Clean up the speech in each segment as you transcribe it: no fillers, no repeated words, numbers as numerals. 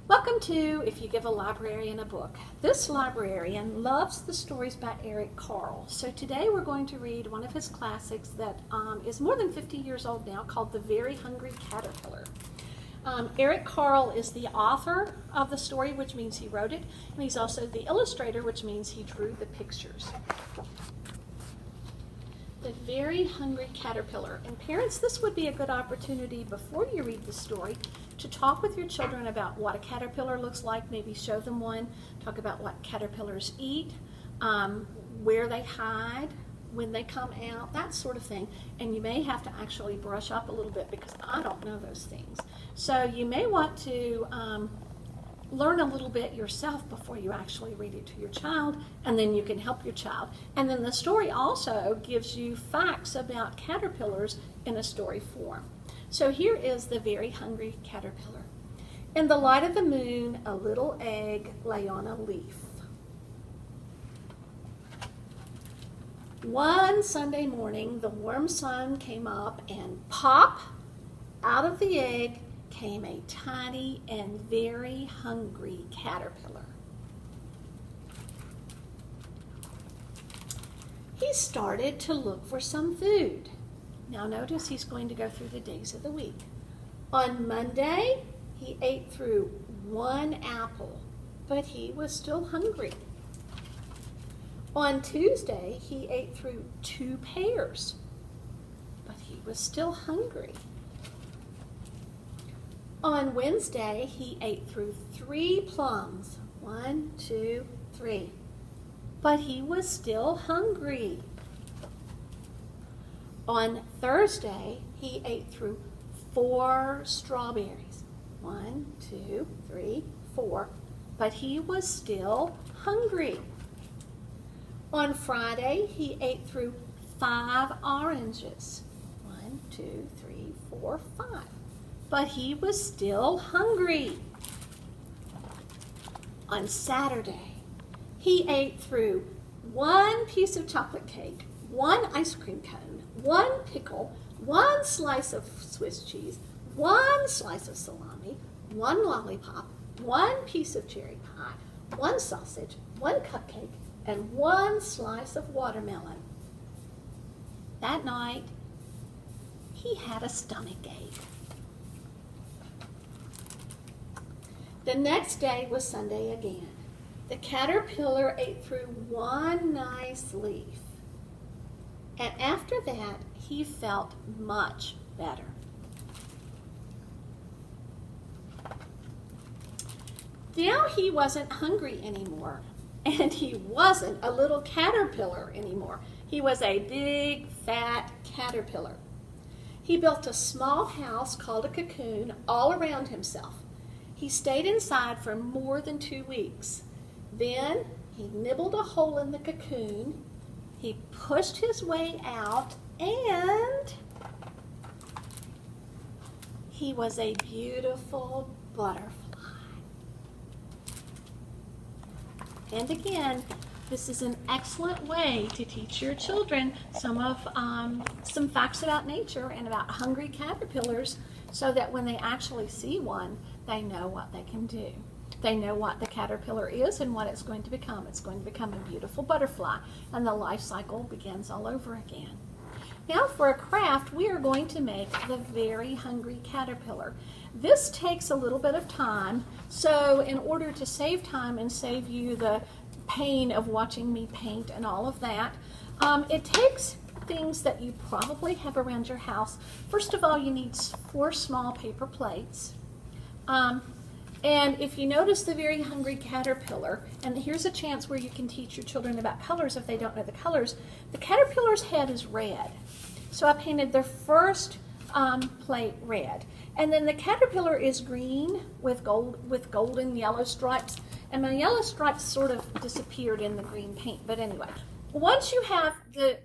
Welcome to If You Give a Librarian a Book. This librarian loves the stories by Carle. So today we're going to read one of his classics that is more than 50 years old now, called The Very Hungry Caterpillar. Carle is the author of the story, which means he wrote it, and he's also the illustrator, which means he drew the pictures. The Very Hungry Caterpillar. And parents, this would be a good opportunity before you read the story to talk with your children about what a caterpillar looks like, maybe show them one, talk about what caterpillars eat, where they hide, when they come out, that sort of thing. And you may have to actually brush up a little bit because I don't know those things. So you may want to learn a little bit yourself before you actually read it to your child, and then you can help your child. And then the story also gives you facts about caterpillars in a story form. So here is The Very Hungry Caterpillar. In the light of the moon, a little egg lay on a leaf. One Sunday morning, the warm sun came up, and pop, out of the egg came a tiny and very hungry caterpillar. He started to look for some food. Now notice he's going to go through the days of the week. On Monday, he ate through one apple, but he was still hungry. On Tuesday, he ate through 2 pears, but he was still hungry. On Wednesday, he ate through 3 plums. 1, 2, 3. But he was still hungry. On Thursday, he ate through 4 strawberries. 1, 2, 3, 4. But he was still hungry. On Friday, he ate through 5 oranges. 1, 2, 3, 4, 5. But he was still hungry. On Saturday, he ate through 1 piece of chocolate cake, 1 ice cream cone, 1 pickle, 1 slice of Swiss cheese, 1 slice of salami, 1 lollipop, 1 piece of cherry pie, 1 sausage, 1 cupcake, and 1 slice of watermelon. That night, he had a stomachache. The next day was Sunday again. The caterpillar ate through 1 nice leaf. And after that, he felt much better. Now he wasn't hungry anymore, and he wasn't a little caterpillar anymore. He was a big, fat caterpillar. He built a small house called a cocoon all around himself. He stayed inside for more than 2 weeks. Then he nibbled a hole in the cocoon, he pushed his way out, and he was a beautiful butterfly. And again, this is an excellent way to teach your children some facts about nature and about hungry caterpillars, so that when they actually see one, they know what they can do. They know what the caterpillar is and what it's going to become. It's going to become a beautiful butterfly, and the life cycle begins all over again. Now for a craft, we are going to make the Very Hungry Caterpillar. This takes a little bit of time, so in order to save time and save you the pain of watching me paint and all of that, it takes things that you probably have around your house. First of all, you need 4 small paper plates. And if you notice the Very Hungry Caterpillar, and here's a chance where you can teach your children about colors if they don't know the colors, the caterpillar's head is red. So I painted their first plate red. And then the caterpillar is green with golden yellow stripes. And my yellow stripes sort of disappeared in the green paint. But anyway, once you have the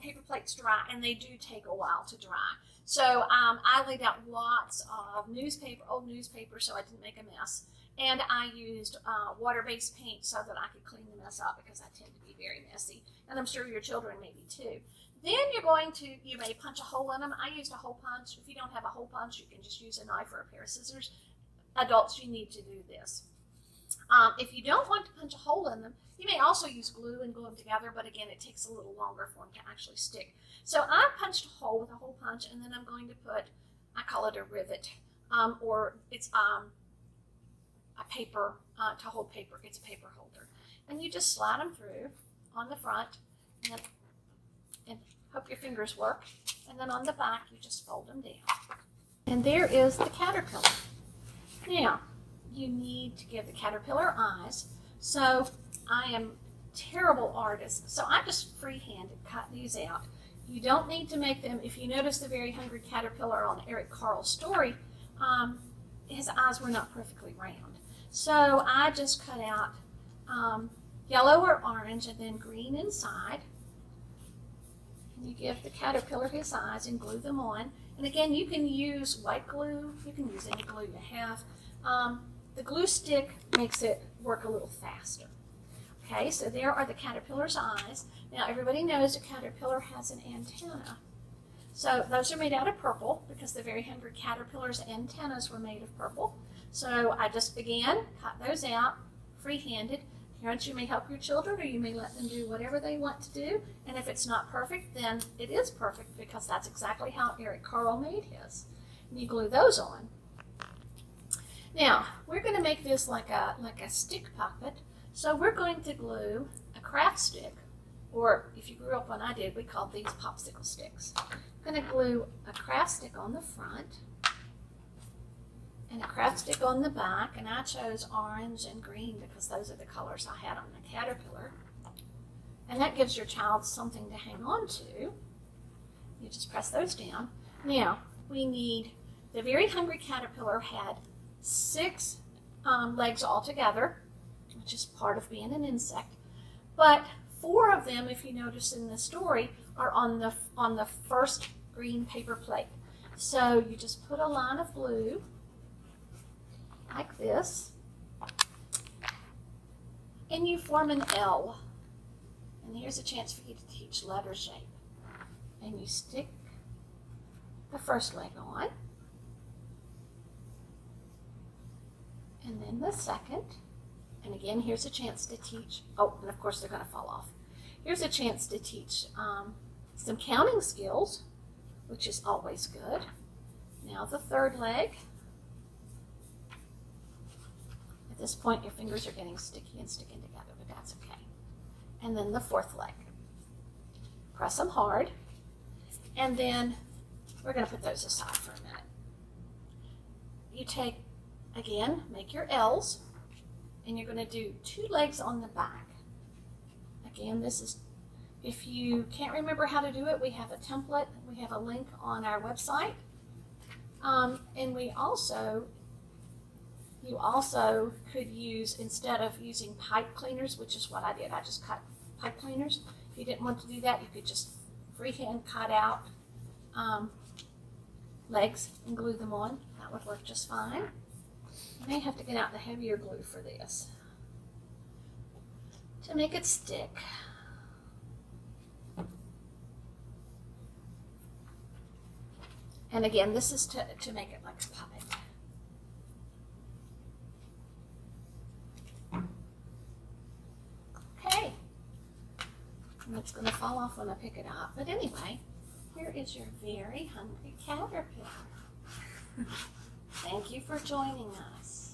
paper plates dry, and they do take a while to dry, so I laid out lots of old newspaper, so I didn't make a mess. And I used water-based paint so that I could clean the mess up, because I tend to be very messy. And I'm sure your children may be too. Then you may punch a hole in them. I used a hole punch. If you don't have a hole punch, you can just use a knife or a pair of scissors. adults, you need to do this. If you don't want to punch a hole in them, you may also use glue and glue them together, but again, it takes a little longer for them to actually stick. So I punched a hole with a hole punch, and then I'm going to put, I call it a rivet, or it's a paper, to hold paper. It's a paper holder. And you just slide them through on the front, and hope your fingers work. And then on the back, you just fold them down. And there is the caterpillar. Now, you need to give the caterpillar eyes. So I am a terrible artist, so I just freehanded cut these out. You don't need to make them. If you notice the Very Hungry Caterpillar on Eric Carle's story, his eyes were not perfectly round. So I just cut out yellow or orange and then green inside. And you give the caterpillar his eyes and glue them on. And again, you can use white glue. You can use any glue you have. The glue stick makes it work a little faster. Okay, so there are the caterpillar's eyes. Now everybody knows a caterpillar has an antenna. So those are made out of purple because the Very Hungry Caterpillar's antennas were made of purple. So I just began, cut those out, free-handed. Parents, you may help your children or you may let them do whatever they want to do. And if it's not perfect, then it is perfect because that's exactly how Eric Carle made his. And you glue those on. Now, we're going to make this like a stick puppet. So we're going to glue a craft stick, or if you grew up when I did, we called these popsicle sticks. I'm going to glue a craft stick on the front and a craft stick on the back, and I chose orange and green because those are the colors I had on the caterpillar. And that gives your child something to hang on to. You just press those down. Now, we need, the Very Hungry Caterpillar had 6 legs altogether, which is part of being an insect. But 4 of them, if you notice in the story, are on the first green paper plate. So you just put a line of blue like this, and you form an L. And here's a chance for you to teach letter shape. And you stick the first leg on, and then the second. And again, here's a chance to teach, oh, and of course they're going to fall off. Here's a chance to teach some counting skills, which is always good. Now the third leg. At this point, your fingers are getting sticky and sticking together, but that's okay. And then the fourth leg. Press them hard. And then we're going to put those aside for a minute. You take, again, make your L's. And you're going to do 2 legs on the back. Again, this is, if you can't remember how to do it, we have a template. We have a link on our website. And we also, you also could use, instead of using pipe cleaners, which is what I did, I just cut pipe cleaners. If you didn't want to do that, you could just freehand cut out legs and glue them on. That would work just fine. You may have to get out the heavier glue for this to make it stick. And again, this is to make it like a puppet. Okay. And it's going to fall off when I pick it up. But anyway, here is your Very Hungry Caterpillar. Thank you for joining us.